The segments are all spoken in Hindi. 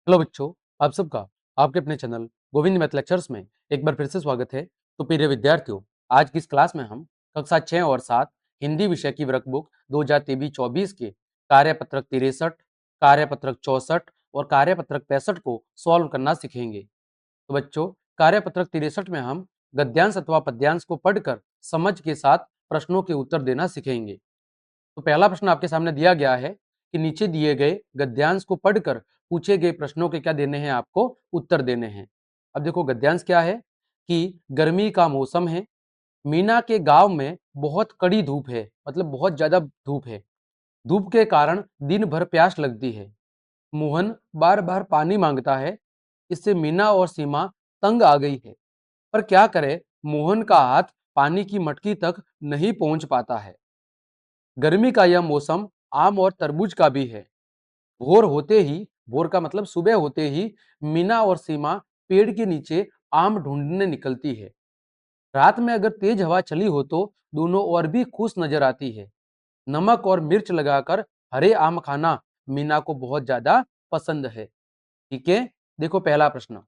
हेलो बच्चों, आप सबका आपके अपने चैनल गोविंद मैथ लेक्चर्स में एक बार फिर से स्वागत है। तो प्रिय विद्यार्थियों, आज की इस क्लास में हम कक्षा 6 और 7 हिंदी विषय की वर्कबुक 2023-24 के कार्यपत्रक 63, कार्यपत्रक 64 और कार्यपत्रक 65 को सॉल्व करना सीखेंगे। तो बच्चों, कार्यपत्रक 63 में हम गद्यांश अथवा पद्यांश को पढ़कर समझ के साथ प्रश्नों के उत्तर देना सीखेंगे। तो पहला प्रश्न आपके सामने दिया गया है कि नीचे दिए गए गद्यांश को पढ़कर पूछे गए प्रश्नों के क्या देने हैं, आपको उत्तर देने हैं। अब देखो गद्यांश क्या है कि गर्मी का मौसम है, मीना के गांव में बहुत कड़ी धूप है, मतलब बहुत ज्यादा धूप है। धूप के कारण दिन भर प्यास लगती है। मोहन बार बार पानी मांगता है, इससे मीना और सीमा तंग आ गई है। पर क्या करे, मोहन का हाथ पानी की मटकी तक नहीं पहुंच पाता है। गर्मी का यह मौसम आम और तरबूज का भी है। भोर होते ही, भोर का मतलब सुबह होते ही, मीना और सीमा पेड़ के नीचे आम ढूंढने निकलती है। रात में अगर तेज हवा चली हो तो दोनों और भी खुश नजर आती है। नमक और मिर्च लगाकर हरे आम खाना मीना को बहुत ज्यादा पसंद है। ठीक है, देखो पहला प्रश्न।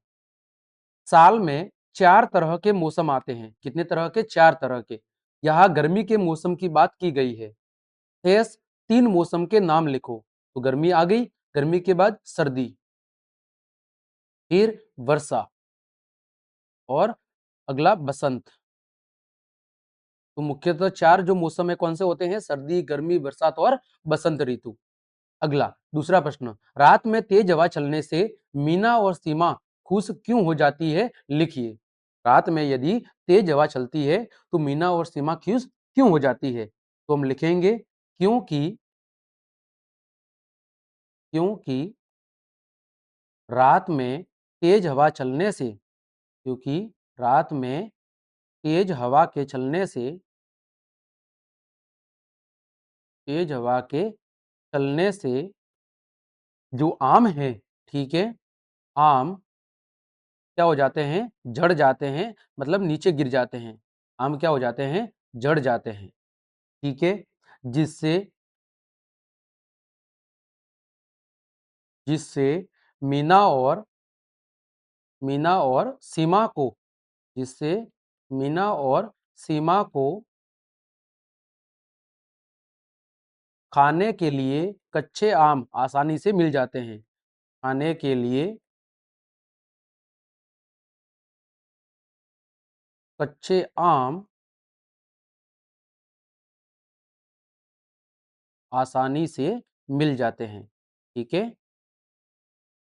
साल में 4 तरह के मौसम आते हैं। कितने तरह के? 4 तरह के। यहाँ गर्मी के मौसम की बात की गई है। शेष 3 मौसम के नाम लिखो। तो गर्मी आ गई, गर्मी के बाद सर्दी, फिर वर्षा और अगला बसंत। तो मुख्यतः 4 जो मौसम है कौन से होते हैं? सर्दी, गर्मी, बरसात और बसंत ऋतु। अगला दूसरा प्रश्न, रात में तेज हवा चलने से मीना और सीमा खुश क्यों हो जाती है? लिखिए। रात में यदि तेज हवा चलती है तो मीना और सीमा खुश क्यों हो जाती है? तो हम लिखेंगे क्योंकि क्योंकि रात में तेज हवा चलने से, क्योंकि रात में तेज हवा के चलने से, तेज हवा के चलने से जो आम है, ठीक है, आम क्या हो जाते हैं? झड़ जाते हैं, मतलब नीचे गिर जाते हैं। आम क्या हो जाते हैं? झड़ जाते हैं। ठीक है, जिससे जिससे मीना और सीमा को, जिससे मीना और सीमा को खाने के लिए कच्चे आम आसानी से मिल जाते हैं। खाने के लिए कच्चे आम आसानी से मिल जाते हैं। ठीक है,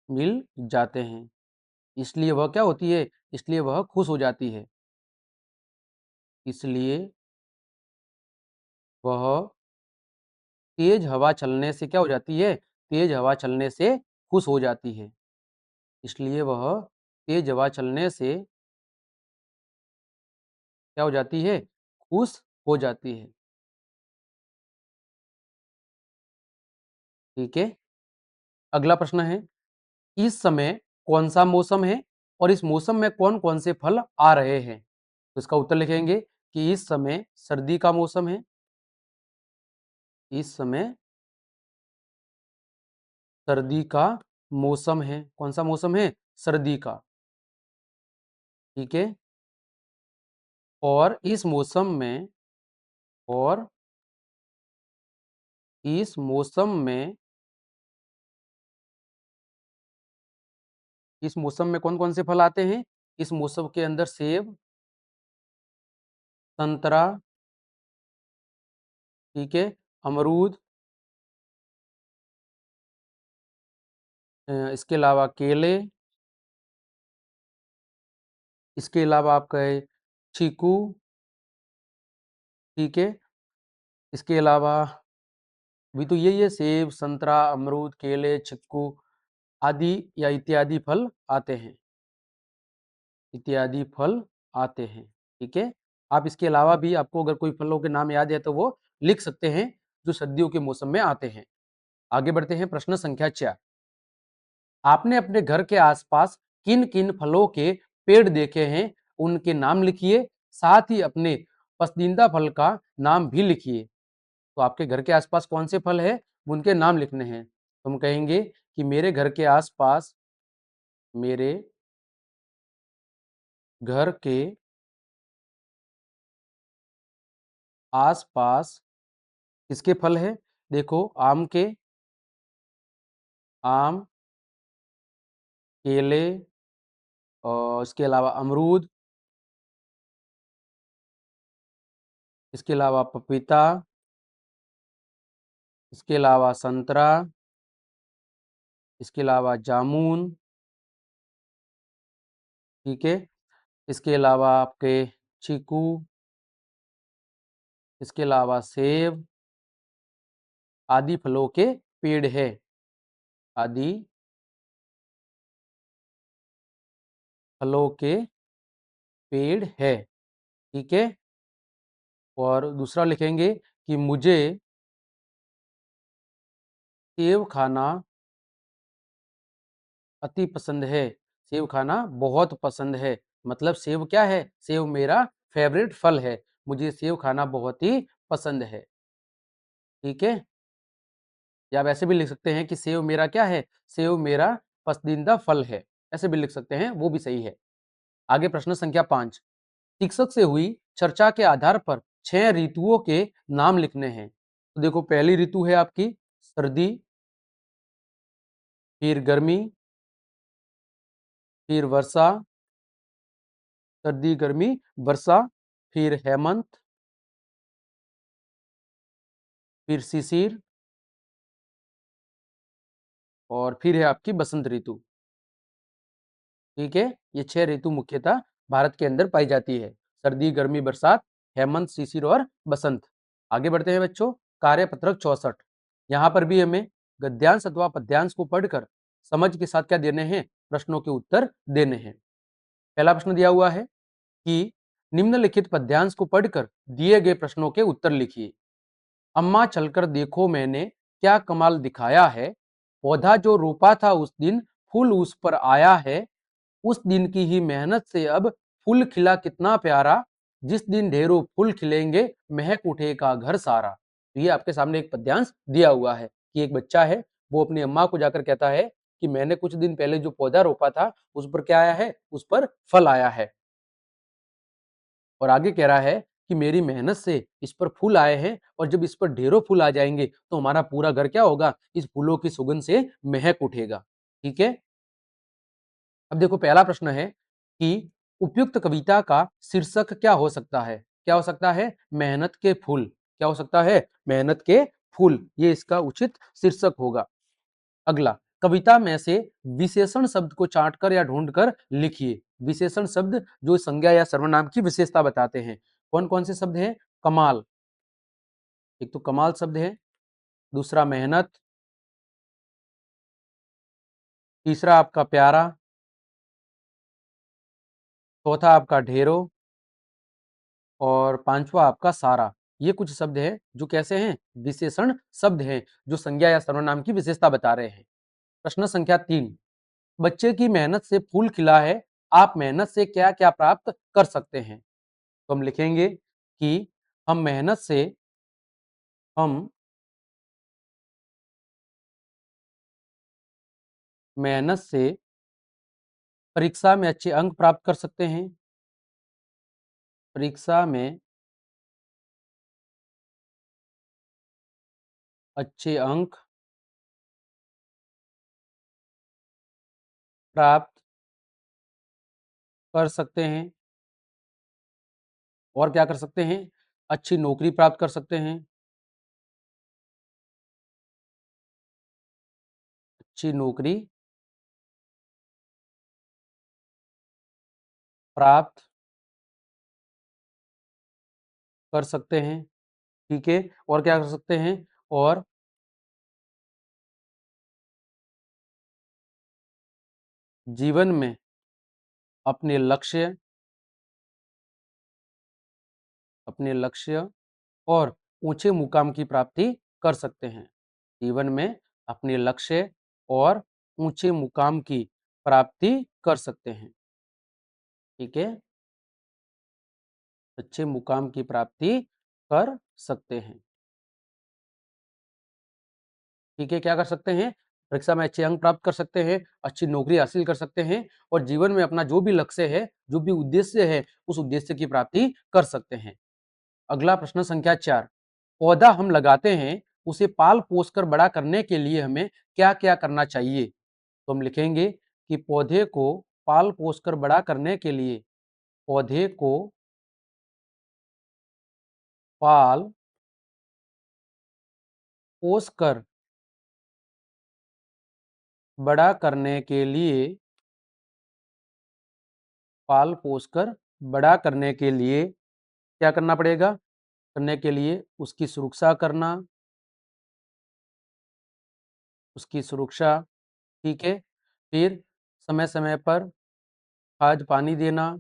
मिल जाते हैं, इसलिए वह क्या होती है? इसलिए वह खुश हो जाती है। इसलिए वह तेज हवा चलने से क्या हो जाती है? तेज हवा चलने से खुश हो जाती है। इसलिए वह तेज हवा चलने से क्या हो जाती है? खुश हो जाती है। ठीक है, अगला प्रश्न है, इस समय कौन सा मौसम है और इस मौसम में कौन कौन से फल आ रहे हैं? तो इसका उत्तर लिखेंगे कि इस समय सर्दी का मौसम है। इस समय सर्दी का मौसम है। कौन सा मौसम है? सर्दी का। ठीक है, और इस मौसम में, और इस मौसम में, इस मौसम में कौन कौन से फल आते हैं? इस मौसम के अंदर सेब, संतरा, ठीक है, अमरूद, इसके अलावा केले, इसके अलावा आपका है चीकू, ठीक है, इसके अलावा भी तो यही है, सेब, संतरा, अमरूद, केले, चिक्कू आदि या इत्यादि फल आते हैं। इत्यादि फल आते हैं। ठीक है, आप इसके अलावा भी, आपको अगर कोई फलों के नाम याद है तो वो लिख सकते हैं जो सर्दियों के मौसम में आते हैं। आगे बढ़ते हैं, प्रश्न संख्या 4। आपने अपने घर के आसपास किन किन फलों के पेड़ देखे हैं, उनके नाम लिखिए। साथ ही अपने पसंदीदा फल का नाम भी लिखिए। तो आपके घर के आसपास कौन से फल है, उनके नाम लिखने हैं। तो हम कहेंगे कि मेरे घर के आसपास मेरे घर के आसपास किसके फल है? देखो, आम के, आम, केले और इसके अलावा अमरूद, इसके अलावा पपीता, इसके अलावा संतरा, इसके अलावा जामुन, ठीक है। इसके अलावा आपके चीकू, इसके अलावा सेब आदि फलों के पेड़ है, आदि फलों के पेड़ है, ठीक है। और दूसरा लिखेंगे कि मुझे सेब खाना अति पसंद है। सेब खाना बहुत पसंद है, मतलब सेब क्या है? सेब मेरा फेवरेट फल है, मुझे सेब खाना बहुत ही पसंद है, ठीक है। या वैसे भी लिख सकते हैं कि सेब मेरा क्या है? सेब मेरा पसंदीदा फल है, ऐसे भी लिख सकते हैं, वो भी सही है। आगे प्रश्न संख्या 5, शिक्षक से हुई चर्चा के आधार पर 6 ऋतुओं के नाम लिखने हैं। तो देखो, पहली ऋतु है आपकी सर्दी, फिर गर्मी, फिर वर्षा, सर्दी गर्मी वर्षा, फिर हेमंत, फिर शिशिर और फिर है आपकी बसंत ऋतु, ठीक है। ये 6 ऋतु मुख्यतः भारत के अंदर पाई जाती है, सर्दी गर्मी बरसात, हेमंत शिशिर और बसंत। आगे बढ़ते हैं बच्चों, कार्यपत्रक 64। यहाँ पर भी हमें गद्यांश अथवा पद्यांश को पढ़कर समझ के साथ क्या देने हैं? प्रश्नों के उत्तर देने हैं। पहला प्रश्न दिया हुआ है कि निम्नलिखित पद्यांश को पढ़कर दिए गए प्रश्नों के उत्तर लिखिए। अम्मा चलकर देखो मैंने क्या कमाल दिखाया है, पौधा जो रोपा था उस दिन फूल उस पर आया है, उस दिन की ही मेहनत से अब फूल खिला कितना प्यारा, जिस दिन ढेरों फूल खिलेंगे महक उठेगा घर सारा। तो ये आपके सामने एक पद्यांश दिया हुआ है कि एक बच्चा है, वो अपनी अम्मा को जाकर कहता है कि मैंने कुछ दिन पहले जो पौधा रोपा था उस पर क्या आया है? उस पर फल आया है। और आगे कह रहा है कि मेरी मेहनत से इस पर फूल आए हैं और जब इस पर ढेरों फूल आ जाएंगे तो हमारा पूरा घर क्या होगा? इस फूलों की सुगंध से महक उठेगा, ठीक है। अब देखो, पहला प्रश्न है कि उपयुक्त कविता का शीर्षक क्या हो सकता है? क्या हो सकता है? मेहनत के फूल। क्या हो सकता है? मेहनत के फूल, ये इसका उचित शीर्षक होगा। अगला, कविता में से विशेषण शब्द को चाटकर या ढूंढकर लिखिए। विशेषण शब्द जो संज्ञा या सर्वनाम की विशेषता बताते हैं। कौन कौन से शब्द हैं? कमाल, एक तो कमाल शब्द है, दूसरा मेहनत, तीसरा आपका प्यारा, चौथा आपका ढेरों और पांचवा आपका सारा। ये कुछ शब्द हैं जो कैसे हैं? विशेषण शब्द हैं, जो संज्ञा या सर्वनाम की विशेषता बता रहे हैं। प्रश्न संख्या 3, बच्चे की मेहनत से फूल खिला है, आप मेहनत से क्या क्या प्राप्त कर सकते हैं? तो हम लिखेंगे कि हम मेहनत से हम मेहनत से परीक्षा में अच्छे अंक प्राप्त कर सकते हैं। परीक्षा में अच्छे अंक प्राप्त कर सकते हैं। और क्या कर सकते हैं? अच्छी नौकरी प्राप्त कर सकते हैं। अच्छी नौकरी प्राप्त कर सकते हैं, ठीक है। और क्या कर सकते हैं? और जीवन में अपने लक्ष्य और ऊंचे मुकाम की प्राप्ति कर सकते हैं। जीवन में अपने लक्ष्य और ऊंचे मुकाम की प्राप्ति कर सकते हैं, ठीक है। अच्छे मुकाम की प्राप्ति कर सकते हैं, ठीक है। क्या कर सकते हैं? परीक्षा में अच्छे अंक प्राप्त कर सकते हैं, अच्छी नौकरी हासिल कर सकते हैं और जीवन में अपना जो भी लक्ष्य है, जो भी उद्देश्य है, उस उद्देश्य की प्राप्ति कर सकते हैं। अगला प्रश्न संख्या 4, पौधा हम लगाते हैं, उसे पाल पोस कर बड़ा करने के लिए हमें क्या क्या करना चाहिए? तो हम लिखेंगे कि पौधे को पाल पोस कर बड़ा करने के लिए पौधे को पाल पोस कर बड़ा करने के लिए पाल पोस कर बड़ा करने के लिए क्या करना पड़ेगा? करने के लिए उसकी सुरक्षा करना, उसकी सुरक्षा, ठीक है। फिर समय समय पर खाद पानी देना,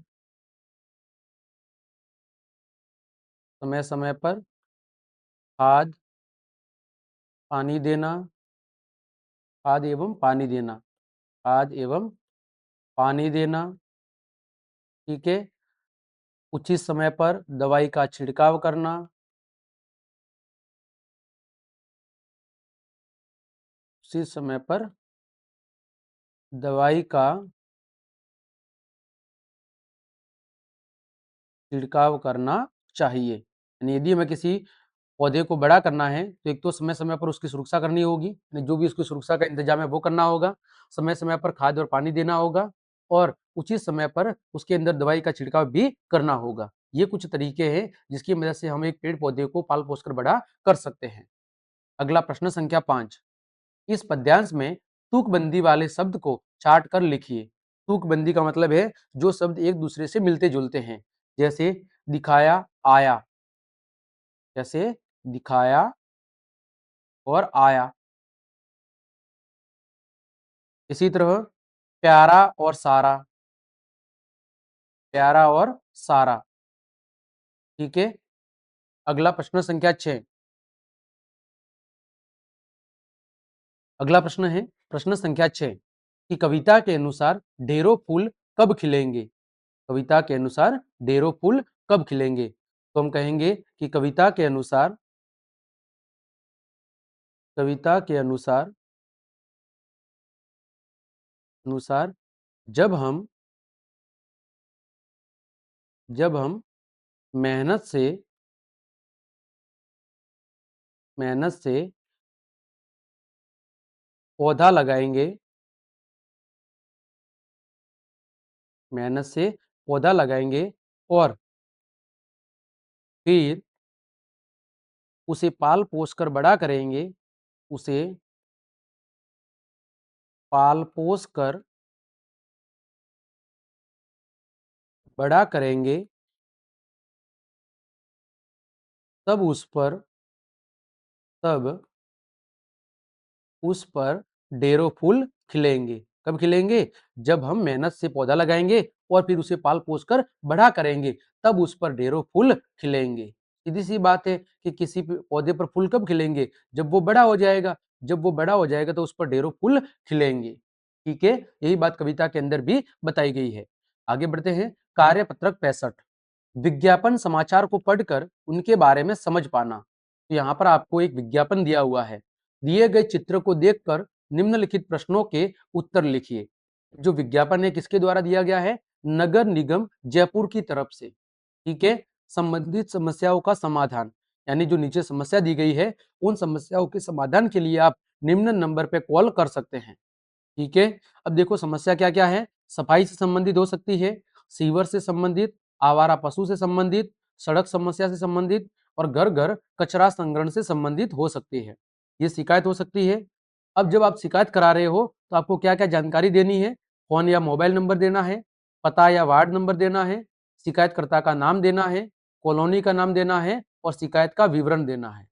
समय समय पर खाद पानी देना, खाद एवं पानी देना, खाद एवं पानी देना, ठीक है। उचित समय पर दवाई का छिड़काव करना, उसी समय पर दवाई का छिड़काव करना चाहिए। यानी यदि हमें किसी पौधे को बड़ा करना है तो एक तो समय समय पर उसकी सुरक्षा करनी होगी, यानी जो भी उसकी सुरक्षा का इंतजाम है वो करना होगा, समय समय पर खाद और पानी देना होगा और उचित समय पर उसके अंदर दवाई का छिड़काव भी करना होगा। ये कुछ तरीके हैं जिसकी मदद से हम एक पेड़ पौधे को पाल पोस कर बड़ा कर सकते हैं। अगला प्रश्न संख्या 5, इस पद्यांश में तुकबंदी वाले शब्द को चाट कर लिखिए। तुकबंदी का मतलब है जो शब्द एक दूसरे से मिलते जुलते हैं, जैसे दिखाया, आया, जैसे दिखाया और आया। इसी तरह प्यारा और सारा, प्यारा और सारा, ठीक है। अगला प्रश्न संख्या 6, अगला प्रश्न है प्रश्न संख्या 6 कि कविता के अनुसार ढेरों फूल कब खिलेंगे? कविता के अनुसार ढेरों फूल कब खिलेंगे? तो हम कहेंगे कि कविता के अनुसार अनुसार जब हम जब हम मेहनत से मेहनत से पौधा लगाएंगे, मेहनत से पौधा लगाएंगे और फिर उसे पाल पोस कर बड़ा करेंगे, उसे पाल पोस कर बड़ा करेंगे, तब उस पर तब उस पर ढेरों फूल खिलेंगे। कब खिलेंगे? जब हम मेहनत से पौधा लगाएंगे और फिर उसे पाल पोस कर बड़ा करेंगे, तब उस पर ढेरों फूल खिलेंगे। सीधी सी बात है कि किसी पौधे पर फूल कब खिलेंगे? जब वो बड़ा हो जाएगा। जब वो बड़ा हो जाएगा तो उस पर ढेरों फूल खिलेंगे, ठीक है। यही बात कविता के अंदर भी बताई गई है। आगे बढ़ते हैं। कार्यपत्रक 65, विज्ञापन समाचार को पढ़कर उनके बारे में समझ पाना। तो यहाँ पर आपको एक विज्ञापन दिया हुआ है, दिए गए चित्र को देखकर निम्नलिखित प्रश्नों के उत्तर लिखिए। जो विज्ञापन है किसके द्वारा दिया गया है? नगर निगम जयपुर की तरफ से, ठीक है। संबंधित समस्याओं का समाधान, यानी जो नीचे समस्या दी गई है उन समस्याओं के समाधान के लिए आप निम्न नंबर पे कॉल कर सकते हैं, ठीक है। अब देखो समस्या क्या क्या है। सफाई से संबंधित हो सकती है, सीवर से संबंधित, आवारा पशु से संबंधित, सड़क समस्या से संबंधित और घर घर कचरा संग्रहण से संबंधित हो सकती है। ये शिकायत हो सकती है। अब जब आप शिकायत करा रहे हो तो आपको क्या क्या जानकारी देनी है? फोन या मोबाइल नंबर देना है, पता या वार्ड नंबर देना है, शिकायतकर्ता का नाम देना है, कॉलोनी का नाम देना है और शिकायत का विवरण देना है।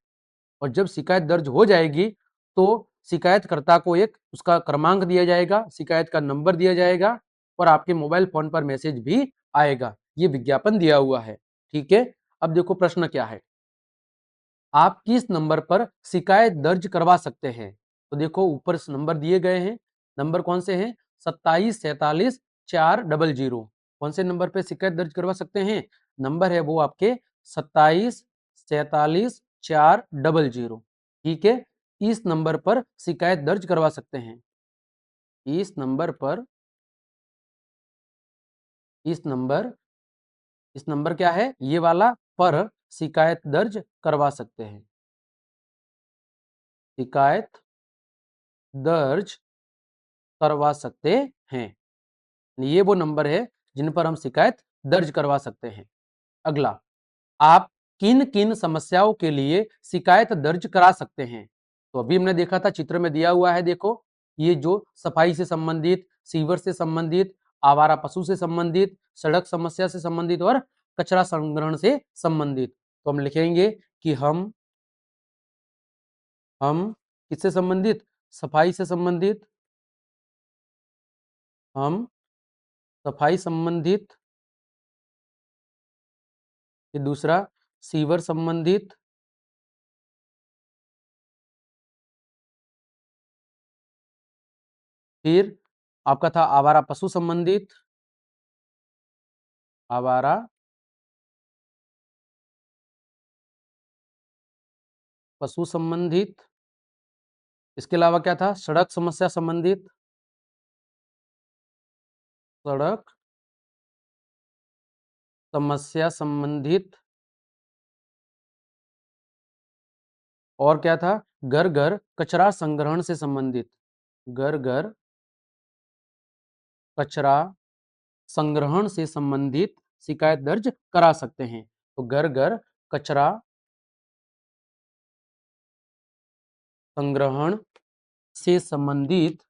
और जब शिकायत दर्ज हो जाएगी तो शिकायतकर्ता को एक उसका क्रमांक दिया जाएगा, शिकायत का नंबर दिया जाएगा और आपके मोबाइल फोन पर मैसेज भी आएगा। ये विज्ञापन दिया हुआ है, ठीक है। अब देखो प्रश्न क्या है, आप किस नंबर पर शिकायत दर्ज करवा सकते हैं? तो देखो ऊपर नंबर दिए गए हैं, नंबर कौन से हैं? 27 47 400। कौन से नंबर पे शिकायत दर्ज करवा सकते हैं? नंबर है वो आपके 27 47 400, ठीक है। इस नंबर पर शिकायत दर्ज करवा सकते हैं। इस नंबर पर, इस नंबर क्या है, ये वाला, पर शिकायत दर्ज करवा सकते हैं। शिकायत दर्ज करवा सकते हैं। ये वो नंबर है जिन पर हम शिकायत दर्ज करवा सकते हैं। अगला, आप किन किन समस्याओं के लिए शिकायत दर्ज करा सकते हैं? तो अभी हमने देखा था, चित्र में दिया हुआ है, देखो, ये जो सफाई से संबंधित, सीवर से संबंधित, आवारा पशु से संबंधित, सड़क समस्या से संबंधित और कचरा संग्रहण से संबंधित। तो हम लिखेंगे कि हम किससे संबंधित? सफाई से संबंधित, हम सफाई संबंधित। फिर दूसरा, सीवर संबंधित। फिर आपका था आवारा पशु संबंधित, आवारा पशु संबंधित। इसके अलावा क्या था? सड़क समस्या संबंधित, सड़क समस्या संबंधित। और क्या था? घर घर कचरा संग्रहण से संबंधित, घर घर कचरा संग्रहण से संबंधित शिकायत दर्ज करा सकते हैं। तो घर घर कचरा संग्रहण से संबंधित,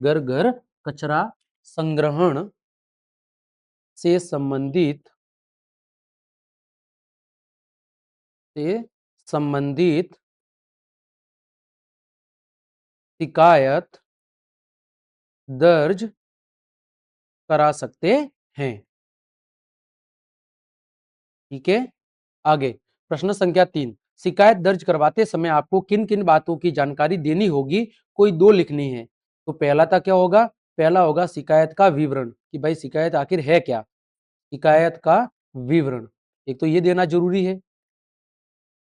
घर घर कचरा संग्रहण से संबंधित, शिकायत दर्ज करा सकते हैं। ठीक है, आगे प्रश्न संख्या 3, शिकायत दर्ज करवाते समय आपको किन किन बातों की जानकारी देनी होगी? कोई दो लिखनी है। तो पहला था क्या होगा? पहला होगा शिकायत का विवरण, कि भाई शिकायत आखिर है क्या, शिकायत का विवरण, एक तो ये देना जरूरी है।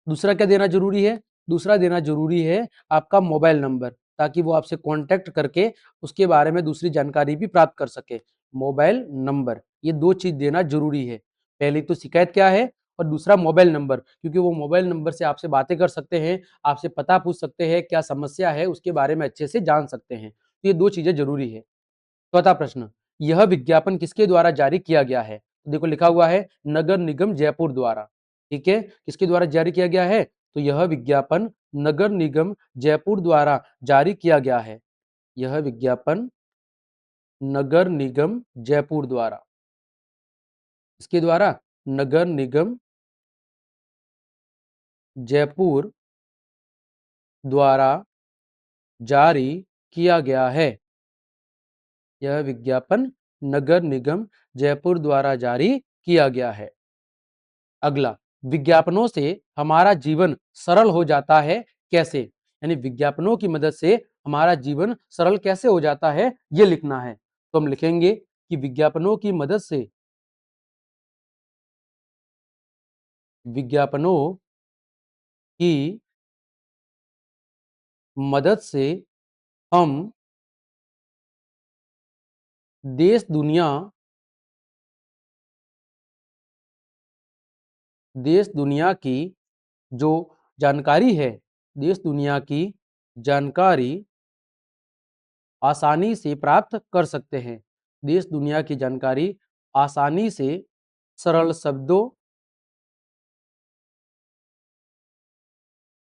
दूसरा क्या देना जरूरी है? दूसरा देना जरूरी है आपका मोबाइल नंबर, ताकि वो आपसे कांटेक्ट करके उसके बारे में दूसरी जानकारी भी प्राप्त कर सके। मोबाइल नंबर, ये दो चीज देना जरूरी है। पहली तो शिकायत क्या है, और दूसरा मोबाइल नंबर, क्योंकि वो मोबाइल नंबर से आपसे बातें कर सकते हैं, आपसे पता पूछ सकते हैं, क्या समस्या है उसके बारे में अच्छे से जान सकते हैं। तो ये दो चीजें जरूरी है। चौथा प्रश्न, यह विज्ञापन किसके द्वारा जारी किया गया है? तो देखो लिखा हुआ है नगर निगम जयपुर द्वारा। ठीक है, किसके द्वारा जारी किया गया है? तो यह विज्ञापन नगर निगम जयपुर द्वारा जारी किया गया है। यह विज्ञापन नगर निगम जयपुर द्वारा, इसके द्वारा नगर निगम जयपुर द्वारा जारी किया गया है। यह विज्ञापन नगर निगम जयपुर द्वारा जारी किया गया है। अगला, विज्ञापनों से हमारा जीवन सरल हो जाता है कैसे? यानी विज्ञापनों की मदद से हमारा जीवन सरल कैसे हो जाता है, ये लिखना है। तो हम लिखेंगे कि विज्ञापनों की मदद से, विज्ञापनों की मदद से हम देश दुनिया की जो जानकारी है, देश दुनिया की जानकारी आसानी से प्राप्त कर सकते हैं। देश दुनिया की जानकारी आसानी से सरल शब्दों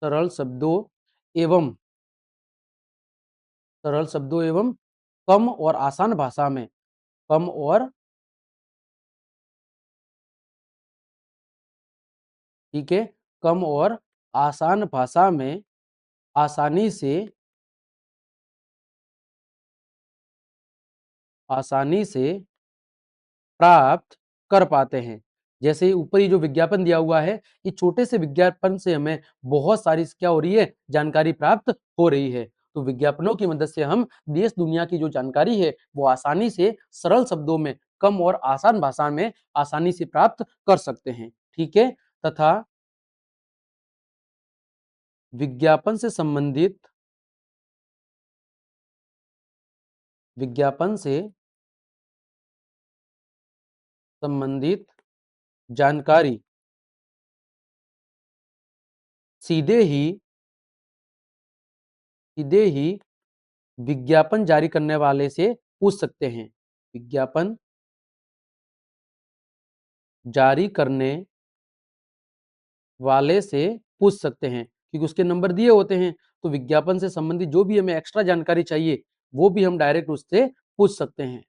सरल शब्दों एवं कम और आसान भाषा में, कम और, ठीक है, कम और आसान भाषा में आसानी से प्राप्त कर पाते हैं। जैसे ऊपर ही जो विज्ञापन दिया हुआ है, ये छोटे से विज्ञापन से हमें बहुत सारी क्या हो रही है, जानकारी प्राप्त हो रही है। तो विज्ञापनों की मदद से हम देश दुनिया की जो जानकारी है वो आसानी से सरल शब्दों में, कम और आसान भाषा में आसानी से प्राप्त कर सकते हैं। ठीक है, तथा विज्ञापन से संबंधित जानकारी सीधे ही विज्ञापन जारी करने वाले से पूछ सकते हैं। विज्ञापन जारी करने वाले से पूछ सकते हैं, क्योंकि उसके नंबर दिए होते हैं। तो विज्ञापन से संबंधित जो भी हमें एक्स्ट्रा जानकारी चाहिए वो भी हम डायरेक्ट उससे पूछ सकते हैं।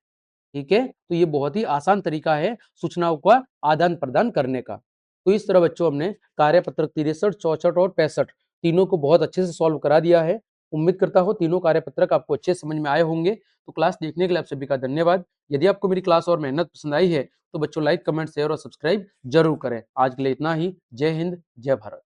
ठीक है, तो ये बहुत ही आसान तरीका है सूचनाओं का आदान प्रदान करने का। तो इस तरह बच्चों हमने कार्यपत्रक 63, 64 और 65 तीनों को बहुत अच्छे से सॉल्व करा दिया है। उम्मीद करता हूँ तीनों कार्यपत्रक आपको अच्छे समझ में आए होंगे। तो क्लास देखने के लिए आप सभी का धन्यवाद। यदि आपको मेरी क्लास और मेहनत पसंद आई है तो बच्चों लाइक, कमेंट, शेयर और सब्सक्राइब जरूर करें। आज के लिए इतना ही। जय हिंद, जय भारत।